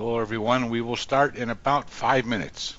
Hello, everyone. We will start in about 5 minutes.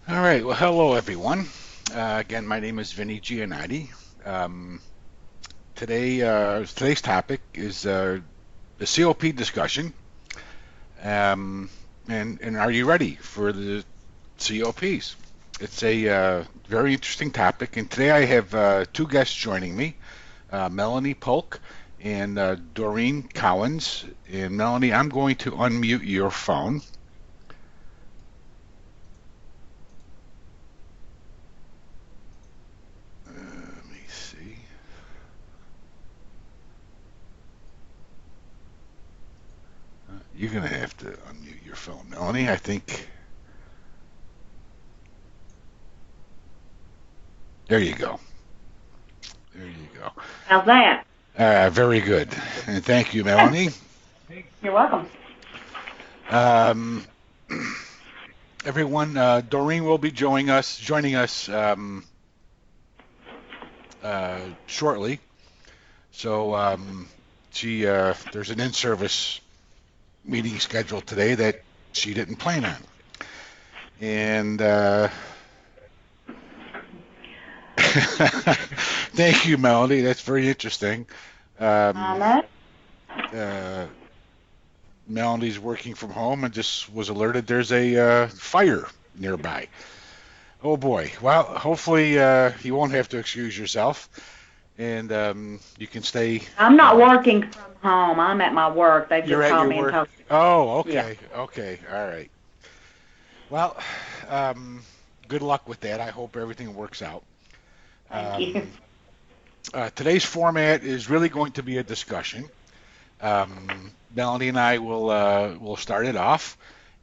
All right. Well, hello, everyone. Again, my name is Vinny Giannotti. Um, today's topic is the COP discussion. Um, and are you ready for the COPs? It's a very interesting topic. And today I have two guests joining me, Melanie Polk and Doreen Collins. And Melanie, I'm going to unmute your phone. your phone, Melanie. I think there you go. There you go. How's that? Very good. And thank you, Melanie. You're welcome. Um, everyone, Doreen will be joining us shortly. So there's an in-service meeting scheduled today that she didn't plan on. And thank you, Melanie. That's very interesting. I Um, know. uh, Melanie's working from home and just was alerted there's a fire nearby. Oh boy. Well, hopefully you won't have to excuse yourself, and you can stay. I'm not Uh, working from home. I'm at my work. They've you're just at called your me and work. told me. Oh, Yeah. okay, okay, all right. Well, um, good luck with that. I hope everything works out. Thank you. Um, today's format is really going to be a discussion. Melanie and I will start it off,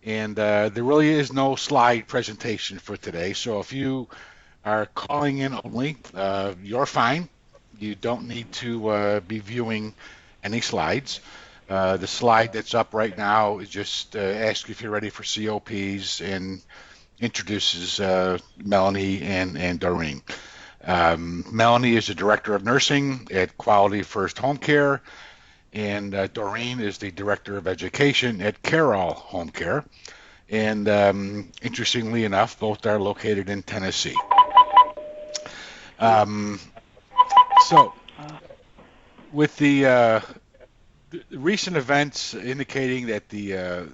and there really is no slide presentation for today. So if you are calling in only, you're fine. You don't need to be viewing any slides. The slide that's up right now is just asks if you're ready for COPs and introduces Melanie and Doreen. Melanie is the Director of Nursing at Quality First Home Care, and Doreen is the Director of Education at Carroll Home Care. And interestingly enough, both are located in Tennessee. Um, so, with the recent events indicating that the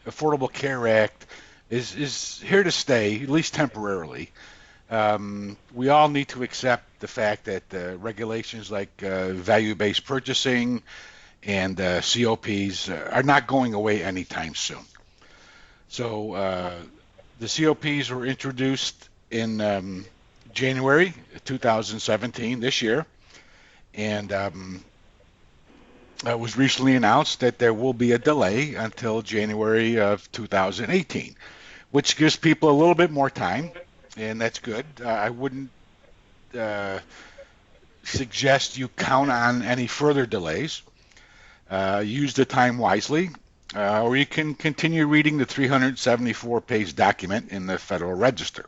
Affordable Care Act is here to stay, at least temporarily, we all need to accept the fact that regulations like value-based purchasing and COPs are not going away anytime soon. So the COPs were introduced in January 2017, this year, and it was recently announced that there will be a delay until January of 2018, which gives people a little bit more time, and that's good. I wouldn't uh, suggest you count on any further delays. Use the time wisely, or you can continue reading the 374-page document in the Federal Register.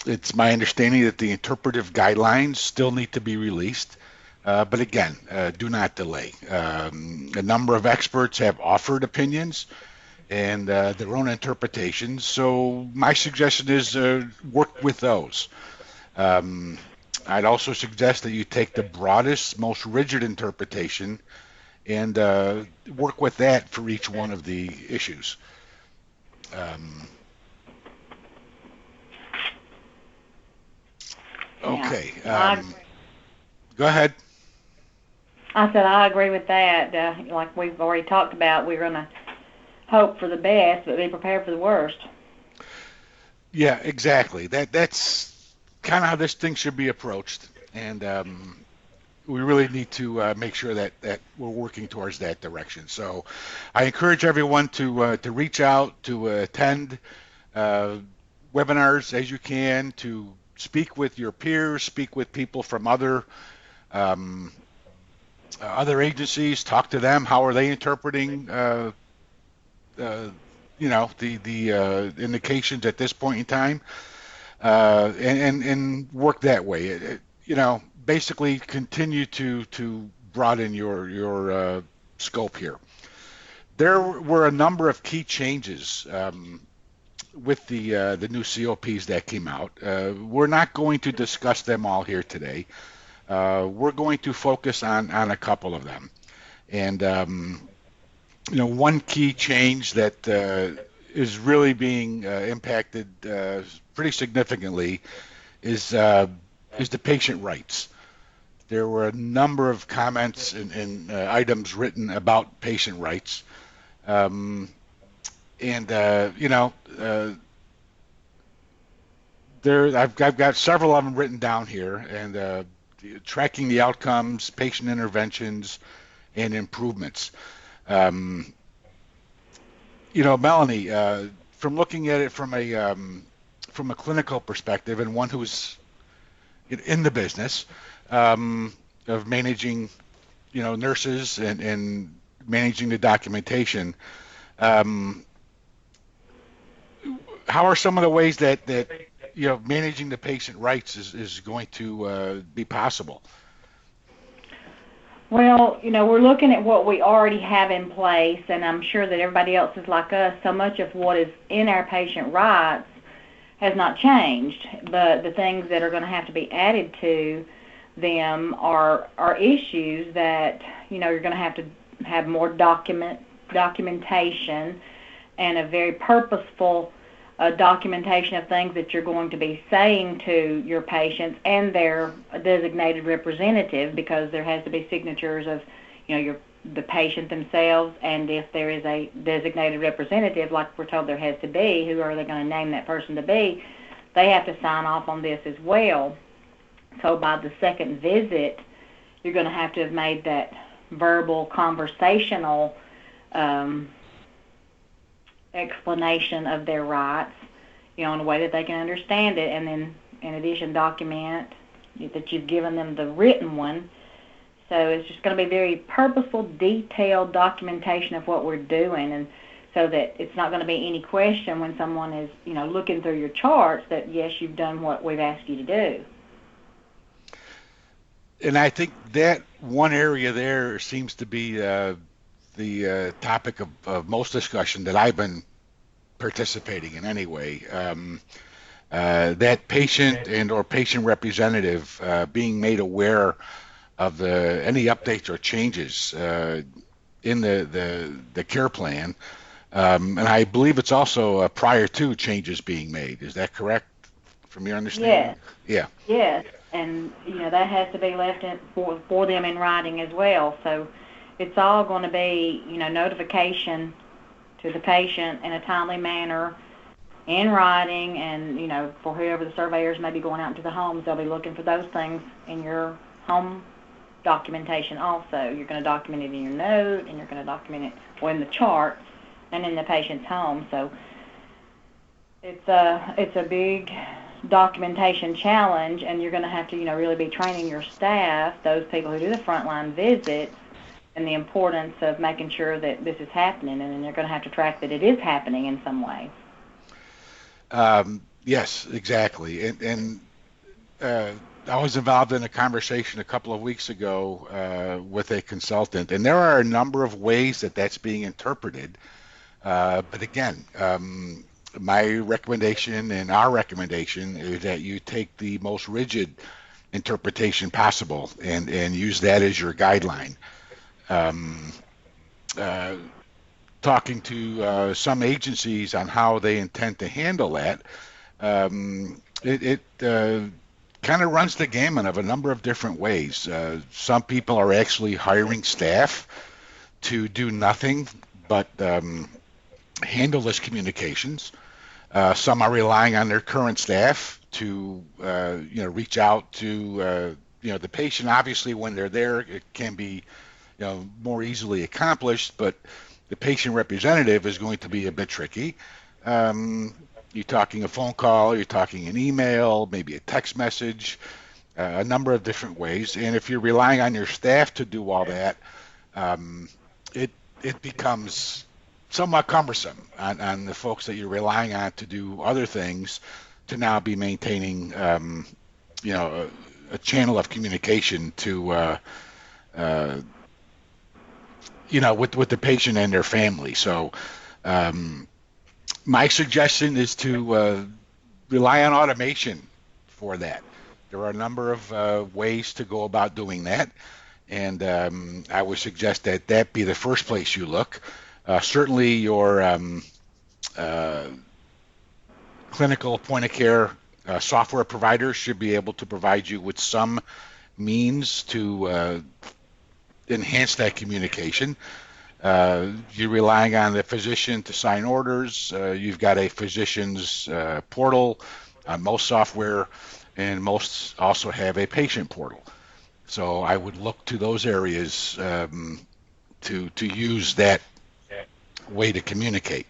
It's my understanding that the interpretive guidelines still need to be released, but again, do not delay. A number of experts have offered opinions and their own interpretations, so my suggestion is work with those. Um, I'd also suggest that you take the broadest, most rigid interpretation and work with that for each one of the issues. Um, Yeah. okay, I go ahead. I said I agree with that. Like we've already talked about, we're gonna hope for the best, but be prepared for the worst. Yeah, exactly. That's kind of how this thing should be approached, and we really need to make sure that we're working towards that direction. So, I encourage everyone to reach out, to attend uh, webinars as you can, to speak with your peers, speak with people from um, other agencies, talk to them. How are they interpreting uh, the indications at this point in time, and work that way. Basically continue to broaden your scope here. There were a number of key changes with the new COPs that came out. We're not going to discuss them all here today. We're going to focus on a couple of them. And one key change that is really being impacted pretty significantly is the patient rights. There were a number of comments and items written about patient rights, um, and there I've got several of them written down here, and tracking the outcomes, patient interventions, and improvements. Um, Melanie, from looking at it from a clinical perspective and one who's in the business of managing, nurses and managing the documentation, um, how are some of the ways that managing the patient rights is going to be possible? Well, we're looking at what we already have in place, and I'm sure that everybody else is like us. So much of what is in our patient rights has not changed, but the things that are going to have to be added to them are issues that you're going to have more documentation and a very purposeful documentation of things that you're going to be saying to your patients and their designated representative, because there has to be signatures of the patient themselves, and if there is a designated representative, like we're told there has to be, who are they going to name that person to be? They have to sign off on this as well. So by the second visit, you're going to have made that verbal, conversational um, explanation of their rights, in a way that they can understand it, and then in addition document that you've given them the written one. So it's just going to be very purposeful, detailed documentation of what we're doing, and so that it's not going to be any question when someone is, looking through your charts that, yes, you've done what we've asked you to do. And I think that one area there seems to be the topic of most discussion that I've been participating in anyway. That patient and or patient representative being made aware of any updates or changes in the care plan, and I believe it's also prior to changes being made. Is that correct, from your understanding? Yes, Yeah. yes, and that has to be left for them in writing as well. So it's all going to be notification to the patient in a timely manner in writing, and for whoever the surveyors may be going out into the homes, they'll be looking for those things in your home documentation also. You're going to document it in your note, and you're going to document it in the chart and in the patient's home. So it's a big documentation challenge, and you're going to have to really be training your staff, those people who do the frontline visits, and the importance of making sure that this is happening, and then you're going to have to track that it is happening in some way. Yes, exactly. And uh, I was involved in a conversation a couple of weeks ago with a consultant, and there are a number of ways that that's being interpreted. But again, my recommendation and our recommendation is that you take the most rigid interpretation possible and use that as your guideline. Um, uh, Talking to some agencies on how they intend to handle that, it kind of runs the gamut of a number of different ways. Some people are actually hiring staff to do nothing but handle this communications. Some are relying on their current staff to, reach out to, the patient. Obviously, when they're there, it can be, more easily accomplished, but the patient representative is going to be a bit tricky. Um, you're talking a phone call, you're talking an email, maybe a text message, a number of different ways. And if you're relying on your staff to do all that, um, it it becomes somewhat cumbersome on the folks that you're relying on to do other things to now be maintaining, a channel of communication to, uh, with the patient and their family. So, um, my suggestion is to rely on automation for that. There are a number of ways to go about doing that, and I would suggest that that be the first place you look. Certainly, your uh, clinical point of care software providers should be able to provide you with some means to enhance that communication. You're relying on the physician to sign orders. You've got a physician's portal on most software, and most also have a patient portal. So I would look to those areas to use that way to communicate.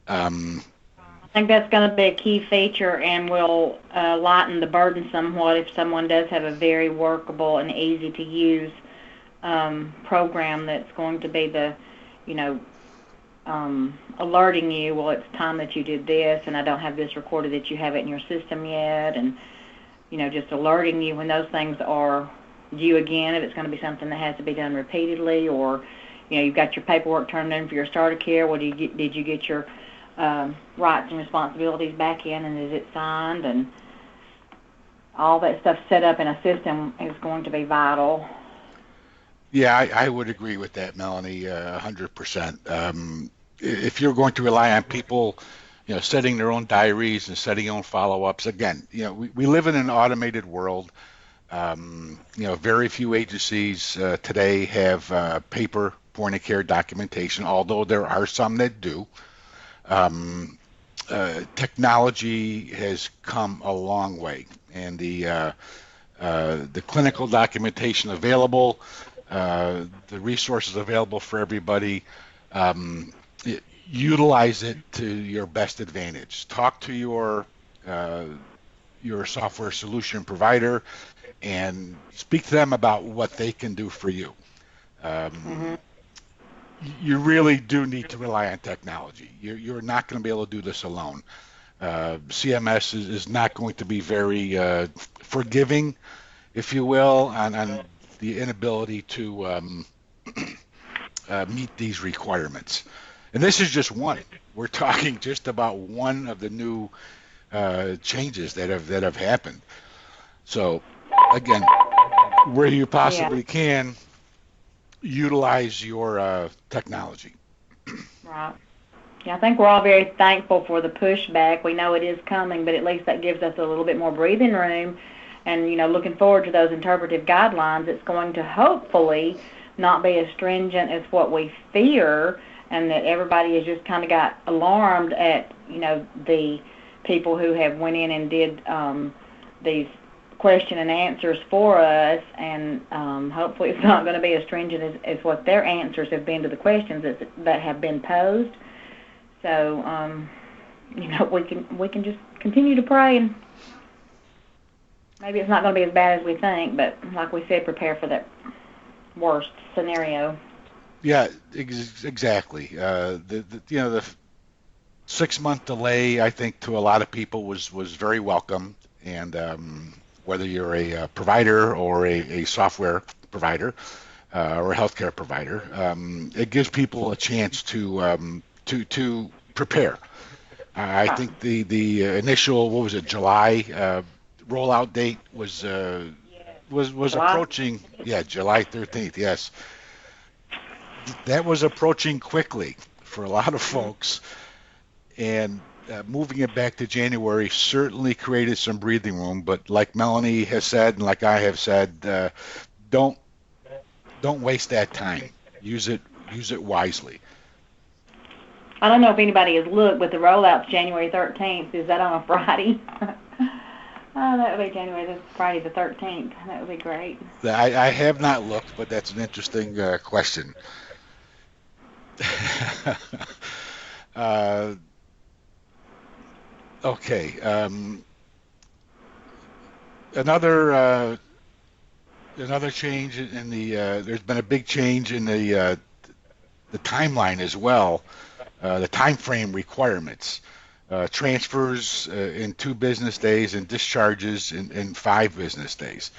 Um, I think that's going to be a key feature and will lighten the burden somewhat if someone does have a very workable and easy to use program that's going to be the, you know, alerting you, well, it's time that you did this, and I don't have this recorded that you have it in your system yet, and, you know, just alerting you when those things are due again, if it's going to be something that has to be done repeatedly, or, you know, you've got your paperwork turned in for your starter care. Well, did you get your rights and responsibilities back in, and is it signed? And all that stuff set up in a system is going to be vital. yeah, I would agree with that, Melanie, 100%. If you're going to rely on people, setting their own diaries and setting their own follow-ups, again, we live in an automated world. Very few agencies today have paper point of care documentation, although there are some that do. Technology has come a long way, and the clinical documentation available, the resources available for everybody. Um, Utilize it to your best advantage. Talk to your software solution provider and speak to them about what they can do for you. Mm-hmm. Um, you really do need to rely on technology. You're not going to be able to do this alone. CMS is not going to be very forgiving, if you will, on the inability to meet these requirements. And this is just one. We're talking just about one of the new changes that have happened. So, again, where you Yeah. possibly can, utilize your technology. Right. Yeah, I think we're all very thankful for the pushback. We know it is coming, but at least that gives us a little bit more breathing room. And, looking forward to those interpretive guidelines, it's going to hopefully not be as stringent as what we fear, and that everybody has just kind of got alarmed at, the people who have went in and did these question and answers for us, and hopefully it's not going to be as stringent as what their answers have been to the questions that have been posed. So, we can just continue to pray, and maybe it's not going to be as bad as we think, but like we said, prepare for that worst scenario. Yeah, exactly. The 6 month delay, I think, to a lot of people was very welcome, and whether you're a provider or a software provider or a healthcare provider, it gives people a chance to prepare. I Right. think the initial, what was it, July rollout date was July. approaching. Yeah, July 13th. Yes, that was approaching quickly for a lot of folks, and moving it back to January certainly created some breathing room. But like Melanie has said, and like I have said, don't don't waste that time. Use it wisely. I don't know if anybody has looked, but the rollout's January 13th. Is that on a Friday? Oh, that would be Friday the 13th. That would be great. I have not looked, but that's an interesting question. uh, okay. Another another change in the there's been a big change in the timeline as well. The time frame requirements. Transfers in 2 business days and discharges in 5 business days.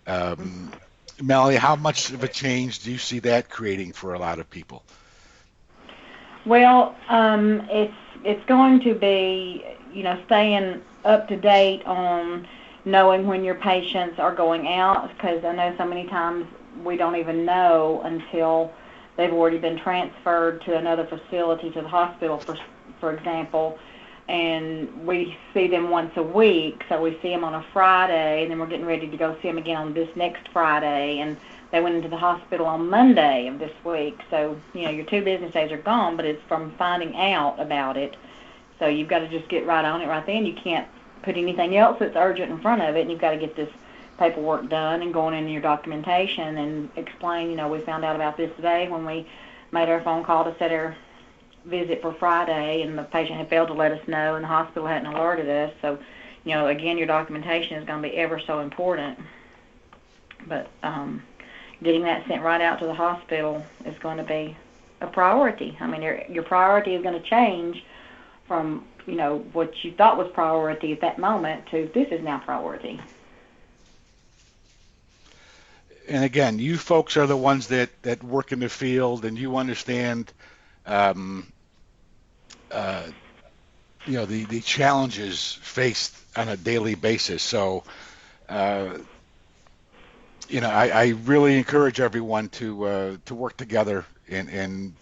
Um, Melanie, how much of a change do you see that creating for a lot of people? Well, it's going to be, staying up to date on knowing when your patients are going out, because I know so many times we don't even know until they've already been transferred to another facility, to the hospital, for example, and we see them once a week. So we see them on a Friday, and then we're getting ready to go see them again on this next Friday, and they went into the hospital on Monday of this week. So, your 2 business days are gone, but it's from finding out about it. So you've got to just get right on it right then. You can't put anything else that's urgent in front of it, and you've got to get this paperwork done and going into your documentation and explain, we found out about this today when we made our phone call to set our visit for Friday, and the patient had failed to let us know, and the hospital hadn't alerted us. So, again, your documentation is going to be ever so important. But getting that sent right out to the hospital is going to be a priority. I mean, your priority is going to change from, what you thought was priority at that moment to this is now priority. And again, you folks are the ones that work in the field, and you understand, um, uh, the challenges faced on a daily basis. So, uh, I really encourage everyone to work together and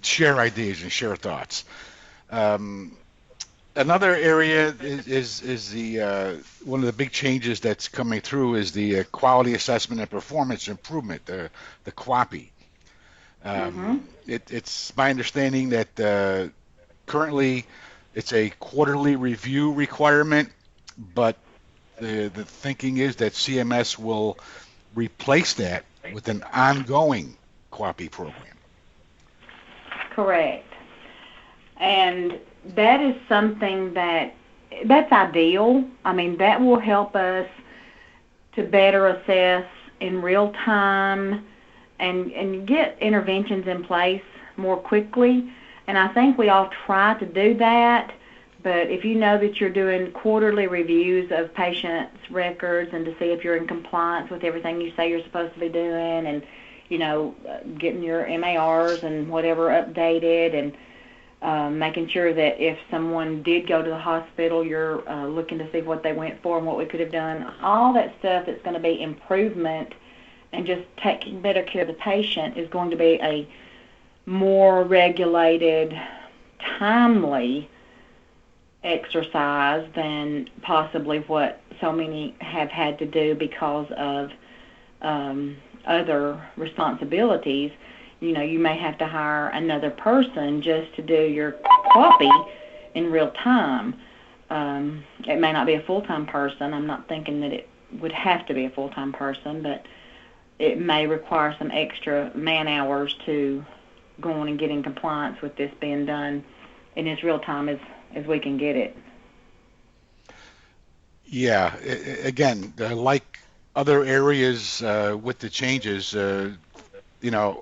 share ideas and share thoughts. Um, Another area is the one of the big changes that's coming through is the quality assessment and performance improvement, the QAPI. Mhm. It's my understanding that currently it's a quarterly review requirement, but the thinking is that CMS will replace that with an ongoing QAPI program. Correct. And that is something that's ideal. I mean, that will help us to better assess in real time and get interventions in place more quickly. And I think we all try to do that. But if you know that you're doing quarterly reviews of patients' records and to see if you're in compliance with everything you say you're supposed to be doing, and getting your MARs and whatever updated, and making sure that if someone did go to the hospital, you're looking to see what they went for and what we could have done. All that stuff that's going to be improvement and just taking better care of the patient is going to be a more regulated, timely exercise than possibly what so many have had to do because of other responsibilities. You may have to hire another person just to do your copy in real time. It may not be a full-time person. I'm not thinking that it would have to be a full-time person, but it may require some extra man hours to go on and get in compliance with this being done in as real time as we can get it. Yeah, again, like other areas with the changes,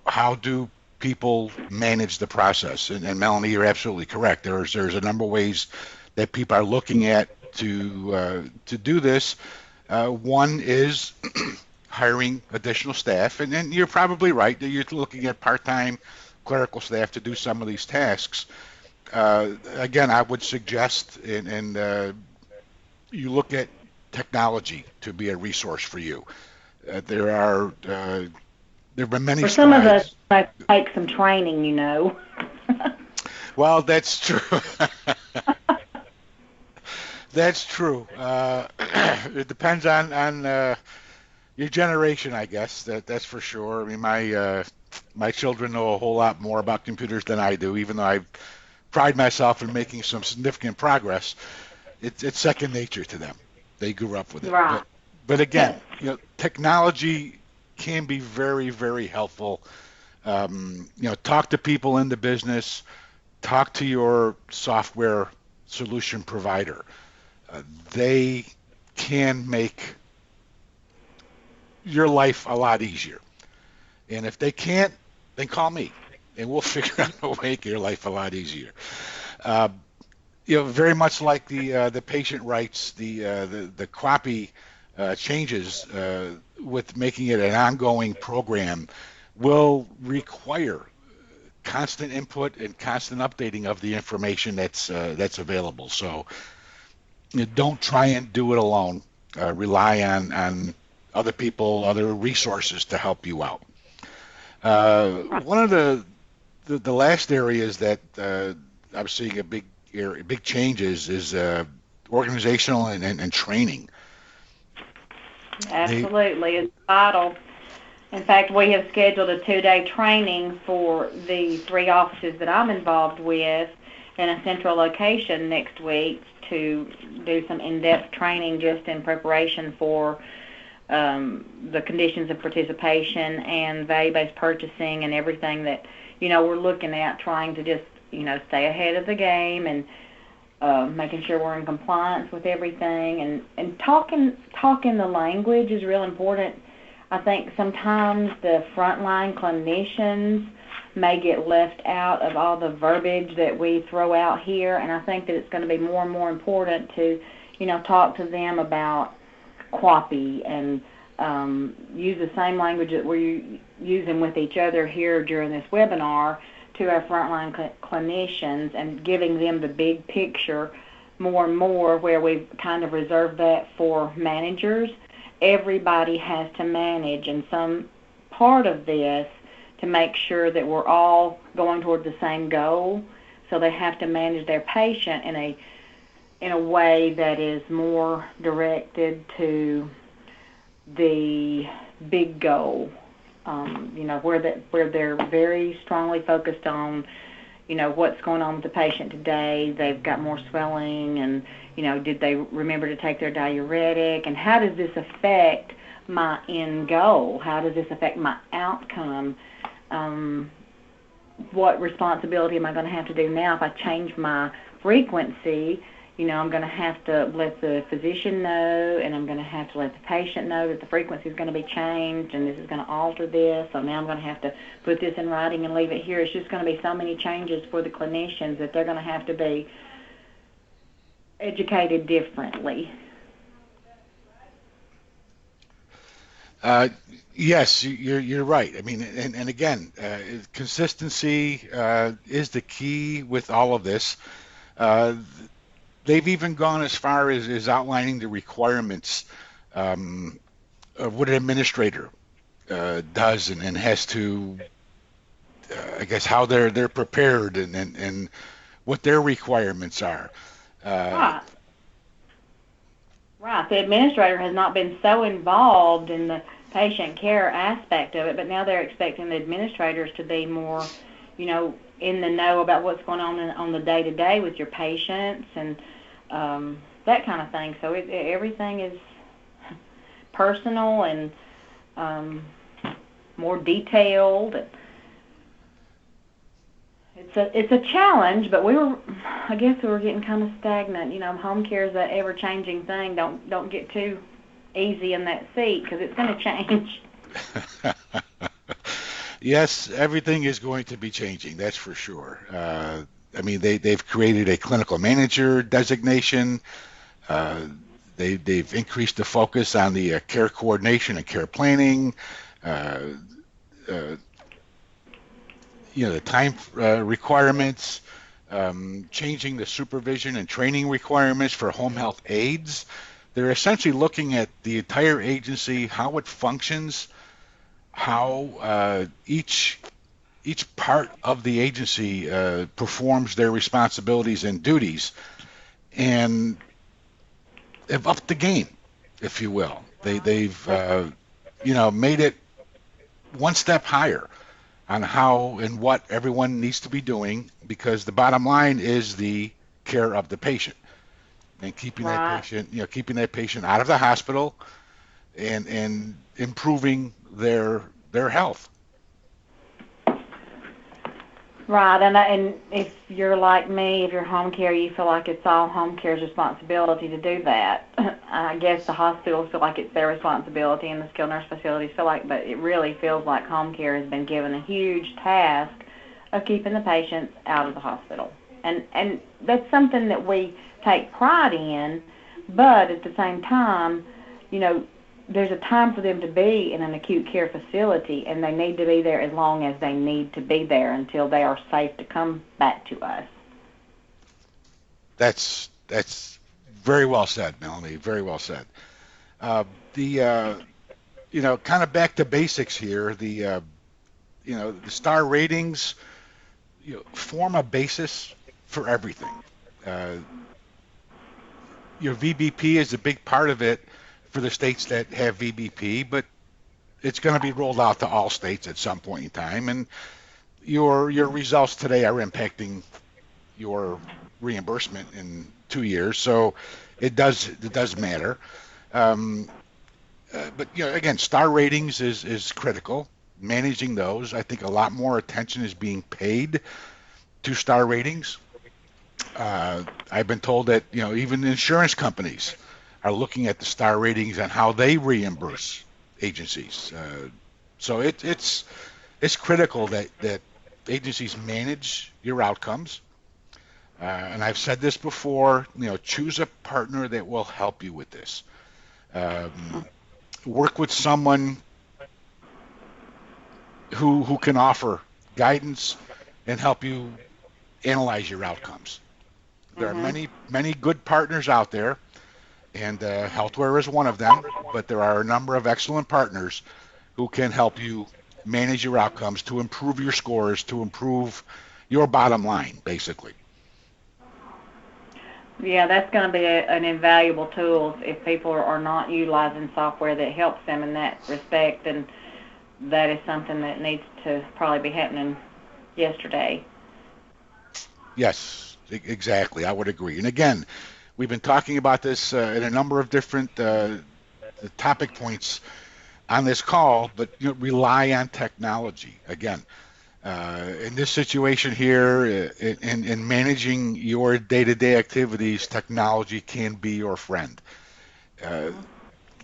how do people manage the process? And Melanie, you're absolutely correct. There's a number of ways that people are looking at to do this. One is hiring additional staff, and then you're probably right that you're looking at part-time clerical staff to do some of these tasks. Again, I would suggest, and you look at technology to be a resource for you. There have been many For some of us, strides. it might take some training. Well, that's true. That's true. It depends on your generation, I guess. That's for sure. I mean, my children know a whole lot more about computers than I do, even though I pride myself in making some significant progress. It's second nature to them. They grew up with it. Right. But again, Yes. technology can be very, very helpful. Talk to people in the business, talk to your software solution provider. They can make your life a lot easier. And if they can't, then call me, and we'll figure out a way to make your life a lot easier. Uh, very much like the patient rights, the QAPI changes with making it an ongoing program will require constant input and constant updating of the information that's available. So don't try and do it alone. Rely on other people, other resources to help you out. One of the last areas that I'm seeing a big changes is organizational and training. They, Absolutely. It's vital. In fact, we have scheduled a 2-day training for the 3 offices that I'm involved with in a central location next week to do some in-depth training just in preparation for the conditions of participation and value-based purchasing and everything that, we're looking at, trying to just stay ahead of the game and making sure we're in compliance with everything, and talking the language is real important. I think sometimes the frontline clinicians may get left out of all the verbiage that we throw out here, and I think that it's going to be more and more important to, talk to them about CoPs and use the same language that we're using with each other here during this webinar to our frontline clinicians, and giving them the big picture more and more, where we've kind of reserved that for managers. Everybody has to manage in some part of this to make sure that we're all going toward the same goal. So they have to manage their patient in a way that is more directed to the big goal. Where they're very strongly focused on, what's going on with the patient today. They've got more swelling, and, did they remember to take their diuretic, and how does this affect my end goal? How does this affect my outcome? What responsibility am I going to have to do now if I change my frequency? I'm going to have to let the physician know, and I'm going to have to let the patient know that the frequency is going to be changed, and this is going to alter this. So now I'm going to have to put this in writing and leave it here. It's just going to be so many changes for the clinicians that they're going to have to be educated differently. Yes, you're right. I mean, and again, consistency is the key with all of this. Uh, they've even gone as far as outlining the requirements of what an administrator does and has to, I guess, how they're prepared and what their requirements are. Uh, Right. Right. The administrator has not been so involved in the patient care aspect of it, but now they're expecting the administrators to be more, in the know about what's going on the day-to-day with your patients, and that kind of thing. So everything is personal and more detailed. It's a challenge, but I guess we were getting kind of stagnant. Home care is that ever-changing thing. Don't get too easy in that seat, because it's going to change. Yes, everything is going to be changing, that's for sure. I mean, they've created a clinical manager designation. Uh, they've increased the focus on the care coordination and care planning. Uh, uh, the time requirements, changing the supervision and training requirements for home health aides. They're essentially looking at the entire agency, how it functions, how each part of the agency performs their responsibilities and duties, and have upped the game, if you will. They've made it one step higher on how and what everyone needs to be doing, because the bottom line is the care of the patient and Right. keeping that patient out of the hospital and improving their health. Right, and if you're like me, if you're home care, you feel like it's all home care's responsibility to do that. I guess the hospitals feel like it's their responsibility, and the skilled nurse facilities feel like, but it really feels like home care has been given a huge task of keeping the patients out of the hospital. And that's something that we take pride in, but at the same time, you know, there's a time for them to be in an acute care facility, and they need to be there as long as they need to be there until they are safe to come back to us. That's very well said, Melanie. Very well said. Uh, the kind of back to basics here. The star ratings form a basis for everything. Uh, your VBP is a big part of it for the states that have VBP, but it's going to be rolled out to all states at some point in time, and your results today are impacting your reimbursement in 2 years, so it does matter. Um, but again, star ratings is critical. Managing those, I think a lot more attention is being paid 2-star ratings. I've been told that even insurance companies are looking at the star ratings and how they reimburse agencies. So it's critical that agencies manage your outcomes. And I've said this before, choose a partner that will help you with this. Um, Work with someone who can offer guidance and help you analyze your outcomes. There are Mhm. many good partners out there, and Healthware is one of them. But there are a number of excellent partners who can help you manage your outcomes to improve your scores, to improve your bottom line, basically. Yeah, that's going to be an invaluable tool if people are not utilizing software that helps them in that respect, and that is something that needs to probably be happening yesterday. Yes, exactly. I would agree. And again, we've been talking about this in a number of different topic points on this call, but rely on technology. Again, in this situation here, in managing your day-to-day activities, technology can be your friend. Uh,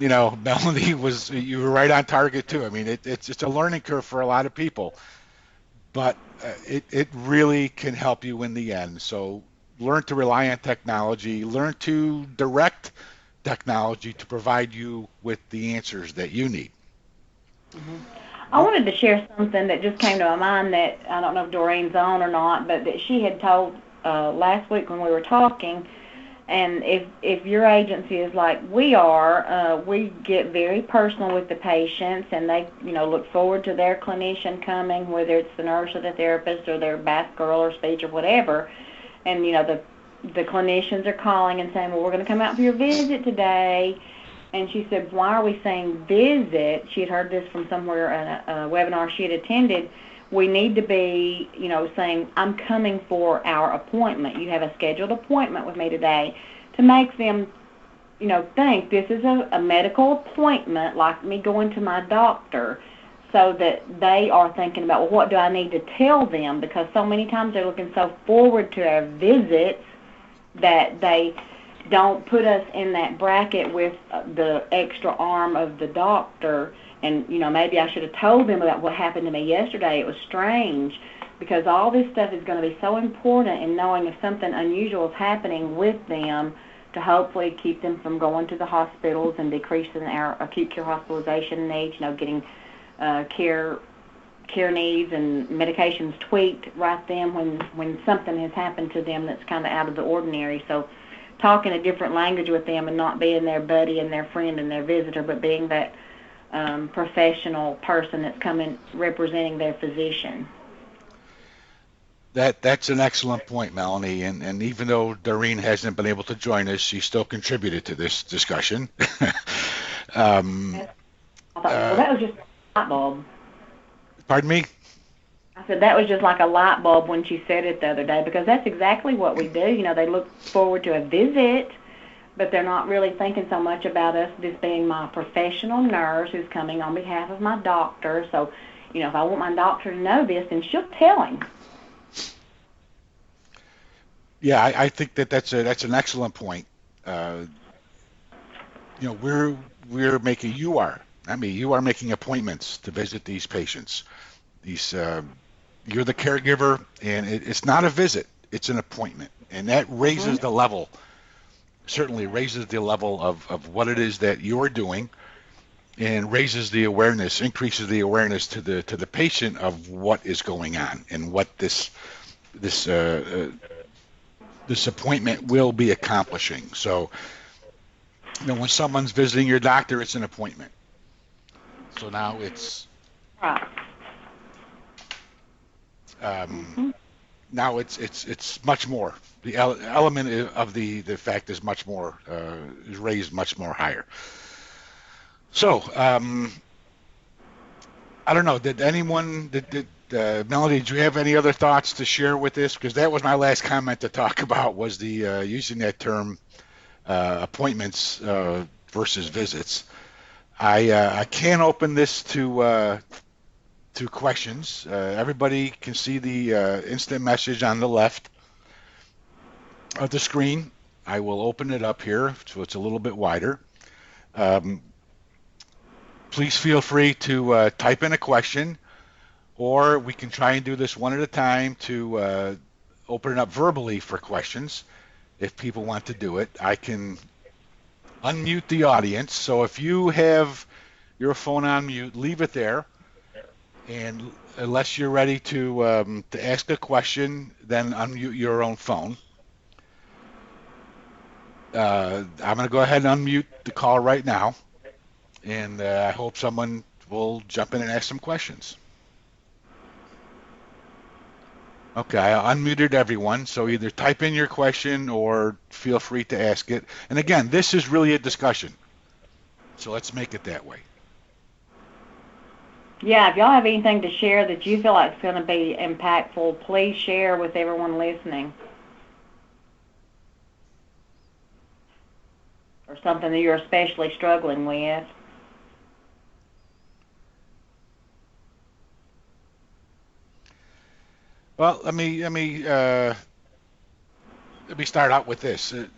Mhm. Melanie you were right on target too. I mean, it's a learning curve for a lot of people, but it really can help you in the end. So learn to rely on technology, learn to direct technology to provide you with the answers that you need. Mhm. I wanted to share something that just came to my mind that I don't know if Doreen's on or not, but that she had told last week when we were talking. And if your agency is like we are, we get very personal with the patients, and they look forward to their clinician coming, whether it's the nurse or the therapist or their bath girl or speech or whatever. And the clinicians are calling and saying, well, we're going to come out for your visit today. And she said, why are we saying visit? She had heard this from somewhere in a webinar she had attended. We need to be, saying, I'm coming for our appointment. You have a scheduled appointment with me today, to make them, think this is a medical appointment, like me going to my doctor, so that they are thinking about, well, what do I need to tell them? Because so many times they're looking so forward to our visits that they don't put us in that bracket with the extra arm of the doctor. And maybe I should have told them about what happened to me yesterday. It was strange, because all this stuff is going to be so important in knowing if something unusual is happening with them, to hopefully keep them from going to the hospitals and decreasing our acute care hospitalization needs, getting care needs and medications tweaked right then when something has happened to them that's kind of out of the ordinary. So talking a different language with them and not being their buddy and their friend and their visitor, but being that professional person that's coming representing their physician. That's an excellent point, Melanie. And even though Doreen hasn't been able to join us, she still contributed to this discussion. um, I thought, well, uh, that was just a light bulb. Pardon me? I said that was just like a light bulb when she said it the other day, because that's exactly what we do. They look forward to a visit, but they're not really thinking so much about us, this being my professional nurse who's coming on behalf of my doctor. So, if I want my doctor to know this, then she'll tell him. Yeah, I think that's an excellent point. Uh, we're making you are. I mean, you are making appointments to visit these patients. These You're the caregiver, and it's not a visit; it's an appointment, and that raises Mhm. the level. Certainly raises the level of what it is that you're doing, and raises the awareness, increases the awareness to the patient of what is going on and what this this appointment will be accomplishing. So, when someone's visiting your doctor, it's an appointment. So now Right. um, Mhm. it's much more. The element of the fact is much more is raised much more higher. So I don't know. Did anyone did Melody? Did you have any other thoughts to share with this? Because that was my last comment to talk about, was the using that term appointments versus visits. I can't open this to questions. Everybody can see the instant message on the left of the screen. I will open it up here so it's a little bit wider. Um, Please feel free to type in a question, or we can try and do this one at a time to open it up verbally for questions if people want to do it. I can unmute the audience. So if you have your phone on mute, leave it there. And unless you're ready to ask a question, then unmute your own phone. I'm going to go ahead and unmute the call right now, and I hope someone will jump in and ask some questions. Okay, I unmuted everyone, so either type in your question or feel free to ask it. And again, this is really a discussion, so let's make it that way. Yeah, if y'all have anything to share that you feel like is going to be impactful, please share with everyone listening. Or something that you're especially struggling with. Well, let me start out with this. In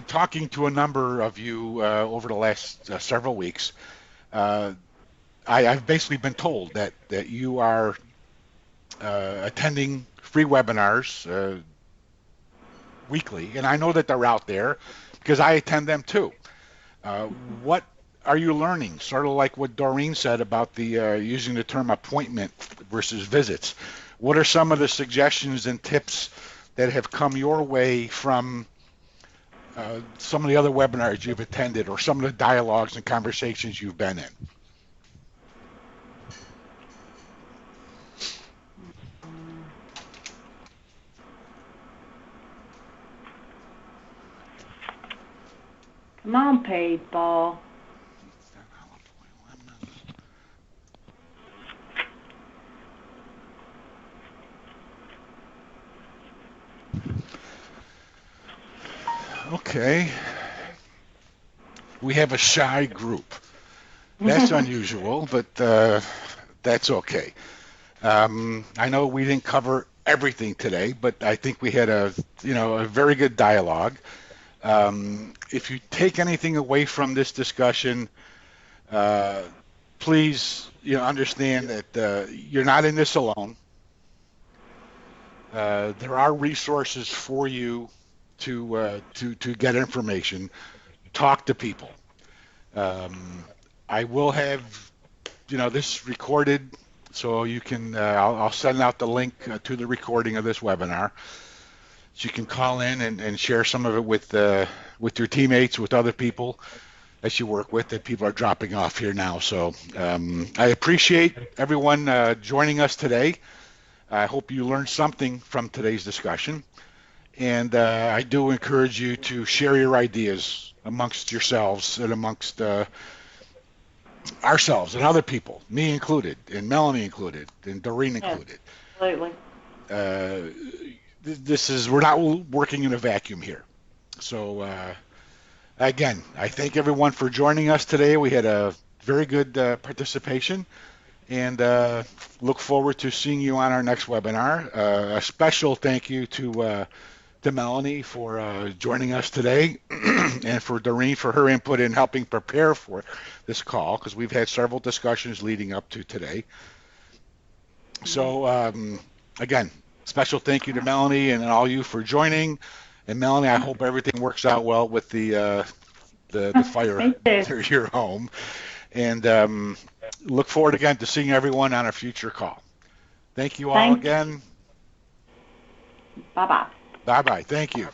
talking to a number of you over the last several weeks, I've basically been told that you are attending free webinars weekly, and I know that they're out there because I attend them too. What are you learning? Sort of like what Doreen said about the using the term appointment versus visits. What are some of the suggestions and tips that have come your way from some of the other webinars you've attended or some of the dialogues and conversations you've been in? Come on, people. Okay. We have a shy group. That's unusual, but that's okay. I know we didn't cover everything today, but I think we had a very good dialogue. If you take anything away from this discussion, uh, please, understand that you're not in this alone. There are resources for you to get information. Talk to people. Um, I will have this recorded, so you can. I'll send out the link to the recording of this webinar, so you can call in and share some of it with your teammates, with other people that you work with. That people are dropping off here now, so I appreciate everyone joining us today. I hope you learned something from today's discussion, and I do encourage you to share your ideas amongst yourselves and amongst ourselves and other people, me included, and Melanie included, and Doreen Yes, included. absolutely. Uh, we're not working in a vacuum here. So again, I thank everyone for joining us today. We had a very good participation, and look forward to seeing you on our next webinar. A special thank you to Melanie for joining us today, and for Doreen for her input in helping prepare for this call, because we've had several discussions leading up to today. So again, special thank you to Melanie and all you for joining. And Melanie, I hope everything works out well with the fire Me too. near your home. And look forward again to seeing everyone on a future call. Thank you all Thank you. again. Bye-bye. Bye bye. Thank you.